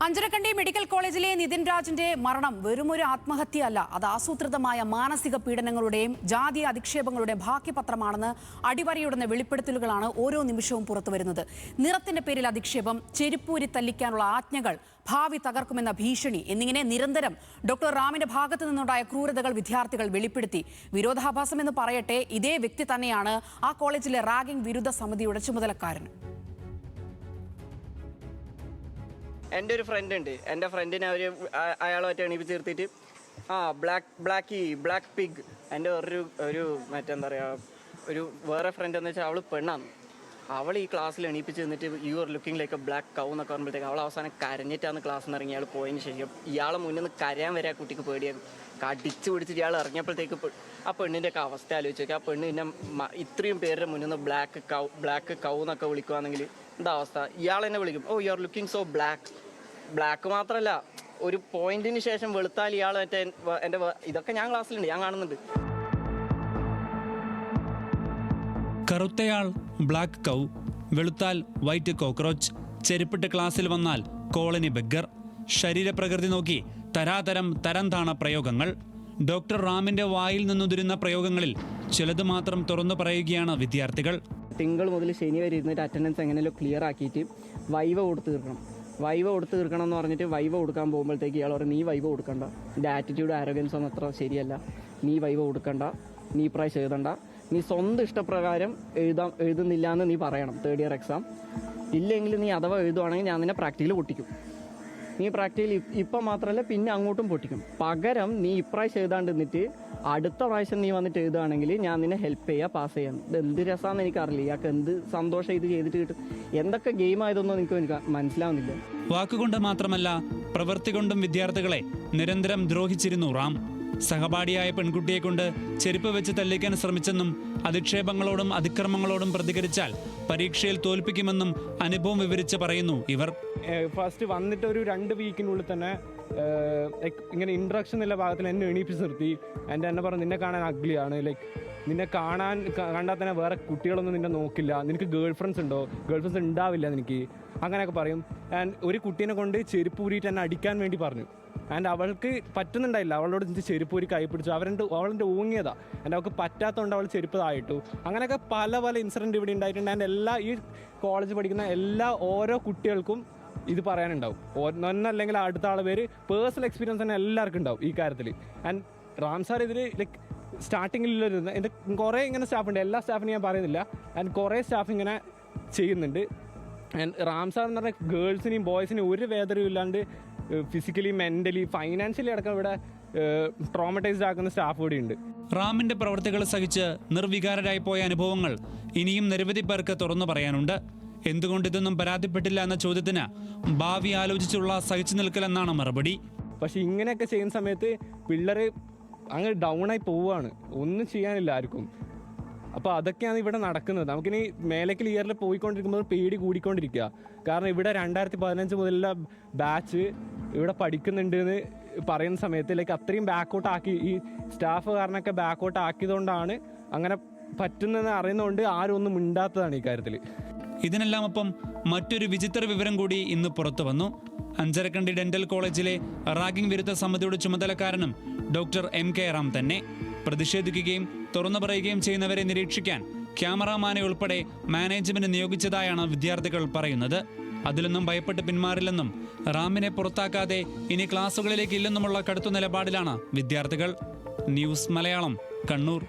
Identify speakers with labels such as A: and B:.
A: Anjarakandy medical കോളേജിലെ നിതിൻ രാജിന്റെ മരണം വെറുമൊരു ആത്മഹത്യയല്ല, അത് ആസൂത്രിതമായ മാനസിക പീഡനങ്ങളുടെയും ജാതീയ അധിക്ഷേപങ്ങളുടെയും ബാക്കിപത്രമാണെന്ന് അടിവരയിടുന്ന വെളിപ്പെടുത്തലുകളാണ് ഓരോ നിമിഷവും പുറത്തുവരുന്നത്. നിറത്തിന്റെ പേരിൽ അധിക്ഷേപം, ചെരുപ്പൂരി തല്ലിക്കാനുള്ള ആജ്ഞകൾ, ഭാവി തകർക്കുമെന്ന ഭീഷണി എന്നിങ്ങനെ നിരന്തരം ഡോക്ടർ റാമിന്റെ ഭാഗത്തു നിന്നുണ്ടായ ക്രൂരതകൾ വിദ്യാർത്ഥികൾ വെളിപ്പെടുത്തി. വിരോധാഭാസം എന്ന് പറയട്ടെ, ഇതേ വ്യക്തി തന്നെയാണ് ആ കോളേജിലെ റാഗിംഗ് വിരുദ്ധ സമിതിയുടെ ചുമതലക്കാരൻ.
B: എൻ്റെ ഒരു ഫ്രണ്ട് ഉണ്ട്. എൻ്റെ ഫ്രണ്ടിനെ അയാളുമായിട്ട് എണീപ്പിച്ച് നിർത്തിയിട്ട് ബ്ലാക്ക് പിഗ്. എൻ്റെ ഒരു മറ്റെന്താ പറയുക, ഒരു വേറെ ഫ്രണ്ട് എന്ന് വെച്ചാൽ അവൾ പെണ്ണാണ്. അവൾ ഈ ക്ലാസ്സിൽ എണീപ്പിച്ച് നിന്നിട്ട് you are looking like a black cow എന്നൊക്കെ പറയുമ്പോഴത്തേക്ക് അവൾ അവസാനം കരഞ്ഞിട്ടാണ് ക്ലാസ്സിൽ നിന്ന് ഇറങ്ങി. അയാൾ പോയതിന് ശേഷം ഇയാളെ മുന്നിൽ നിന്ന് കരയാൻ വരെ ആ കുട്ടിക്ക് പേടിയാകും. കടിച്ച് പിടിച്ചിട്ട് ഇയാൾ ഇറങ്ങിയപ്പോഴത്തേക്ക് ആ പെണ്ണിൻ്റെ ഒക്കെ അവസ്ഥ ആലോചിച്ച് നോക്കി. ആ പെണ്ണ് പിന്നെ ഇത്രയും പേരുടെ മുന്നിൽ നിന്ന് ബ്ലാക്ക് കൗ എന്നൊക്കെ വിളിക്കുകയാണെങ്കിൽ എന്താ അവസ്ഥ? ഇയാൾ എന്നെ വിളിക്കും, oh you are looking so black മാത്രമല്ല, ഒരു പോയിന്റിന് ശേഷം വെളുത്താൽ ഇയാൾ മറ്റേ എൻ്റെ ഇതൊക്കെ ഞാൻ ക്ലാസ്സിലുണ്ട്, ഞാൻ കാണുന്നുണ്ട്.
C: കറുത്തയാൾ ബ്ലാക്ക് കൗ, വെളുത്താൽ വൈറ്റ് കോക്രോച്ച്, ചെരുപ്പിട്ട് ക്ലാസ്സിൽ വന്നാൽ കോളനി ബെഗ്ഗർ. ശരീരപ്രകൃതി നോക്കി തരം താണ പ്രയോഗങ്ങൾ. ഡോക്ടർ റാമിന്റെ വായിൽ നിന്നുതിരുന്ന പ്രയോഗങ്ങളിൽ ചിലത് മാത്രം തുറന്നു പറയുകയാണ് വിദ്യാർത്ഥികൾ.
B: തിങ്കൾ മുതൽ ശനി വരെ ഇരുന്നിട്ട് അറ്റൻഡൻസ് എങ്ങനെയല്ലോ ക്ലിയർ ആക്കിയിട്ട് വൈവ കൊടുത്ത് തീർക്കണം എന്ന് പറഞ്ഞിട്ട് വൈവ കൊടുക്കാൻ പോകുമ്പോഴത്തേക്ക് ഇയാൾ പറയും, നീ വൈവ കൊടുക്കണ്ട, എൻ്റെ ആറ്റിറ്റ്യൂഡ് ആരോഗ്യൻസ് ഒന്നും അത്ര ശരിയല്ല, നീ വൈവ കൊടുക്കണ്ട, നീ പ്രാവശ്യം എഴുതണ്ട, നീ സ്വന്തം ഇഷ്ടപ്രകാരം എഴുതുന്നില്ല എന്ന് നീ പറയണം തേർഡ് ഇയർ എക്സാം. ഇല്ലെങ്കിൽ നീ അഥവാ എഴുതുവാണെങ്കിൽ ഞാൻ നിന്നെ പ്രാക്ടിക്കൽ പൊട്ടിക്കും. നീ പ്രാക്ടിക്കൽ ഇപ്പം മാത്രമല്ല പിന്നെ അങ്ങോട്ടും പൊട്ടിക്കും. പകരം നീ ഇപ്രാവശ്യം എഴുതാണ്ട് നിന്നിട്ട് അടുത്ത പ്രാവശ്യം നീ വന്നിട്ട് എഴുതുകയാണെങ്കിൽ ഞാൻ നിന്നെ ഹെൽപ്പ് ചെയ്യുക, പാസ് ചെയ്യാം. ഇത് എന്ത് രസമാണെന്ന് എനിക്കറിയില്ല. ഇയാൾക്ക് എന്ത് സന്തോഷം ഇത് ചെയ്തിട്ട് കിട്ടും. എന്തൊക്കെ ഗെയിം ആയതൊന്നും എനിക്ക് മനസ്സിലാവുന്നില്ല.
C: വാക്കുകൊണ്ട് മാത്രമല്ല പ്രവൃത്തി കൊണ്ടും വിദ്യാർത്ഥികളെ നിരന്തരം ദ്രോഹിച്ചിരുന്നു റാം. സഹപാഠിയായ പെൺകുട്ടിയെ കൊണ്ട് ചെരുപ്പ് വെച്ച് തല്ലിക്കാൻ ശ്രമിച്ചെന്നും അധിക്ഷേപങ്ങളോടും അതിക്രമങ്ങളോടും പ്രതികരിച്ചാൽ പരീക്ഷയിൽ തോൽപ്പിക്കുമെന്നും അനുഭവം വിവരിച്ച് പറയുന്നു ഇവർ.
D: ഫസ്റ്റ് വന്നിട്ട് ഒരു 2 വീക്കിനുള്ളിൽ തന്നെ ഇങ്ങനെ ഇൻട്രക്ഷൻ എന്നുള്ള ഭാഗത്തിൽ എന്നെ എണീപ്പിച്ച് നിർത്തി. എന്നെ പറഞ്ഞു, നിന്നെ കാണാൻ അഗ്ലിയാണ്, നിന്നെ കണ്ടാൽ തന്നെ വേറെ കുട്ടികളൊന്നും നിന്നെ നോക്കില്ല, നിനക്ക് ഗേൾ ഫ്രണ്ട്സ് ഉണ്ടോ, ഗേൾ ഫ്രണ്ട്സ് ഉണ്ടാവില്ല നിനക്ക്, അങ്ങനെയൊക്കെ പറയും. ആൻഡ് ഒരു കുട്ടീനെ കൊണ്ട് ചെരുപ്പ് ഊരിയിട്ട് എന്നെ അടിക്കാൻ വേണ്ടി പറഞ്ഞു. ആൻഡ് അവൾക്ക് പറ്റുന്നുണ്ടായില്ല, അവളോട് ചെരുപ്പൂരി കൈ പിടിച്ചു. അവളുടെ ഊങ്ങിയതാ, ആൻഡ് അവൾക്ക് പറ്റാത്തതുകൊണ്ട് അവൾ ചെരുപ്പ് തായിട്ടു. അങ്ങനെയൊക്കെ പല ഇൻസിഡൻറ്റ് ഇവിടെ ഉണ്ടായിട്ടുണ്ട്. ആൻഡ് ഈ കോളേജ് പഠിക്കുന്ന ഓരോ കുട്ടികൾക്കും ഇത് പറയാനുണ്ടാവും. ഒന്നല്ലെങ്കിൽ അടുത്ത ആളെ പേര് പേഴ്സണൽ എക്സ്പീരിയൻസ് തന്നെ എല്ലാവർക്കും ഉണ്ടാവും ഈ കാര്യത്തിൽ. ആൻഡ് റാം സാർ ഇതിൽ സ്റ്റാർട്ടിങ്ങിൽ എൻ്റെ കുറേ ഇങ്ങനെ സ്റ്റാഫുണ്ട്, എല്ലാ സ്റ്റാഫിനും ഞാൻ പറയുന്നില്ല. ആൻഡ് കുറേ സ്റ്റാഫ് ഇങ്ങനെ ചെയ്യുന്നുണ്ട്. ആൻഡ് റാം സാർ എന്ന് പറഞ്ഞാൽ ഗേൾസിനെയും ബോയ്സിനെയും ഒരു വേദനയും ഇല്ലാണ്ട് ഫിസിക്കലി, മെൻ്റലി, ഫൈനാൻഷ്യലി അടക്കം ഇവിടെ ട്രോമറ്റൈസ്ഡ് ആക്കുന്ന സ്റ്റാഫ് കൂടി ഉണ്ട്.
C: റാമിന്റെ പ്രവർത്തികൾ സഹിച്ച് നിർവികാരരായി പോയ അനുഭവങ്ങൾ ഇനിയും നിരവധി പേർക്ക് തുറന്നു പറയാനുണ്ട്. എന്തുകൊണ്ട് ഇതൊന്നും പരാതിപ്പെട്ടില്ല എന്ന ചോദ്യത്തിന് ഭാവി ആലോചിച്ചുള്ള സഹിച്ചു നിൽക്കലെന്നാണ് മറുപടി.
D: പക്ഷെ ഇങ്ങനെയൊക്കെ ചെയ്യുന്ന സമയത്ത് പിള്ളേർ അങ്ങ് ഡൗൺ ആയി പോവുകയാണ്, ഒന്നും ചെയ്യാനില്ല ആർക്കും. അപ്പോൾ അതൊക്കെയാണ് ഇവിടെ നടക്കുന്നത്. നമുക്കിനി മേലേക്ക് ഇയറിൽ പോയിക്കൊണ്ടിരിക്കുമ്പോൾ പേടി കൂടിക്കൊണ്ടിരിക്കുക. കാരണം ഇവിടെ 2015 മുതലുള്ള ബാച്ച് ഇവിടെ പഠിക്കുന്നുണ്ട് എന്ന് പറയുന്ന സമയത്ത് അത്രയും ബാക്കൗട്ട് ആക്കി, ഈ സ്റ്റാഫ് കാരണമൊക്കെ ബാക്കൗട്ട് ആക്കിയതുകൊണ്ടാണ് അങ്ങനെ പറ്റുന്നതെന്ന് അറിയുന്നതുകൊണ്ട് ആരും ഒന്നും മിണ്ടാത്തതാണ് ഈ കാര്യത്തിൽ.
C: ഇതിനെല്ലാമൊപ്പം മറ്റൊരു വിചിത്ര വിവരം കൂടി ഇന്ന് പുറത്തു വന്നു. അഞ്ചരക്കണ്ടി ഡെന്റൽ കോളേജിലെ റാഗിംഗ് വിരുദ്ധ സമിതിയുടെ ചുമതലക്കാരനും ഡോക്ടർ MK റാം തന്നെ. പ്രതിഷേധിക്കുകയും തുറന്നു പറയുകയും ചെയ്യുന്നവരെ നിരീക്ഷിക്കാൻ ക്യാമറാമാനെ ഉൾപ്പെടെ മാനേജ്മെന്റ് നിയോഗിച്ചതായാണ് വിദ്യാർത്ഥികൾ പറയുന്നത്. അതിലൊന്നും ഭയപ്പെട്ട് പിന്മാറില്ലെന്നും റാമിനെ പുറത്താക്കാതെ ഇനി ക്ലാസുകളിലേക്ക് ഇല്ലെന്നുമുള്ള കടുത്ത നിലപാടിലാണ് വിദ്യാർത്ഥികൾ. ന്യൂസ് മലയാളം, കണ്ണൂർ.